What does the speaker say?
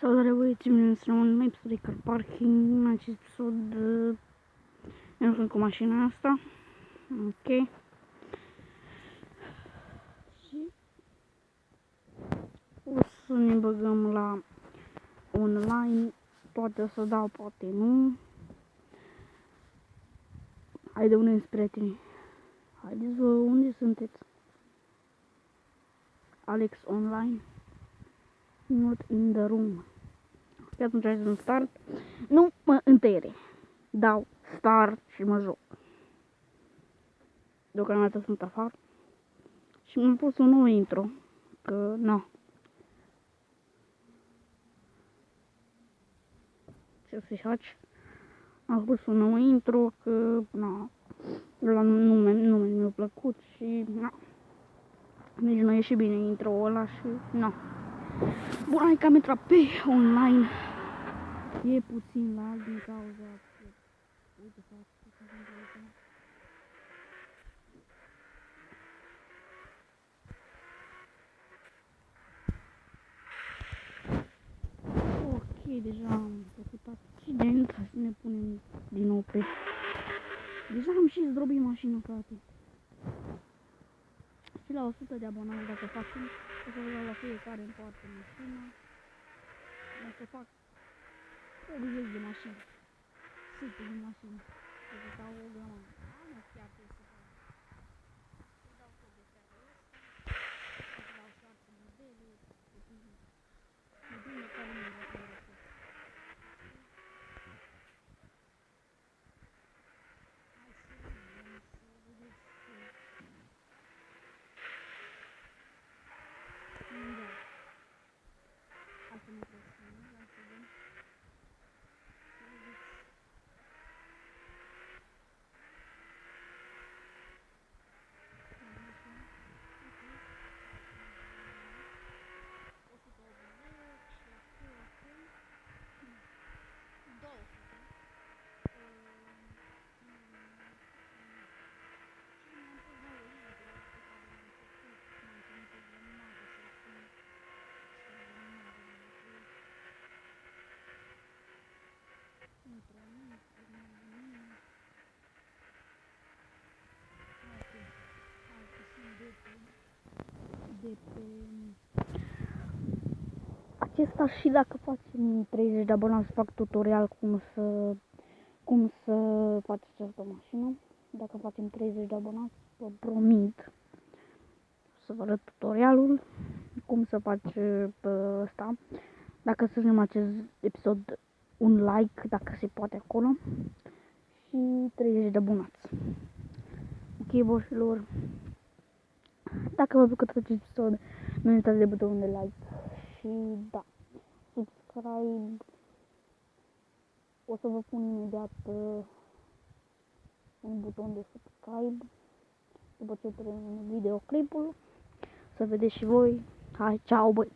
Salutare băieți, bine să un nou episod de car parking. În acest episod ne lucrăm cu mașina asta. Ok. Și o să ne băgăm la online. Poate o să dau, poate nu. Haide, unde sunt prietenii? Haideți vă, unde sunteți? Alex online. Not in the room. Și atunci hai să start. Nu mă întâiere. Dau start și mă joc. Deocamdată sunt afară. Și mi-am pus un nou intro. Că, nu. Ce să faci? Am pus un nou intro. Că, nu. La nume mi-a plăcut și, nu. Nici nu ieși bine intro-ul ăla și, nu. Bun, hai că am intrat pe online. E puțin lag din cauza că, uite, fac, ok, deja am făcut accident, hai să ne punem din nou pe... Deja am și zdrobit mașina, frate. Și la 100 de abonați dacă facem, o să vreau la fiecare în parte mașina. O să fac 80 de mașini, 100 de mașini. O să dau o grămadă. Nu chiar trebuie să fac. Să dau tot de seara ăsta. O să dau șarță modele, depinde care nu vreau să le fac. De pe acesta și dacă facem 30 de abonați fac tutorial cum să faci această mașină. Dacă facem 30 de abonați, vă promit să vă arăt tutorialul cum să faci pe ăsta. Dacă să facem acest episod un like, dacă se poate acolo, și 30 de abonați. Ok, boșilor, dacă v-a plăcut acest episod, nu uitați de butonul de like și da, subscribe. O să vă pun imediat un buton de subscribe după ce termin videoclipul, să vedeți și voi. Hai, ceau, băi!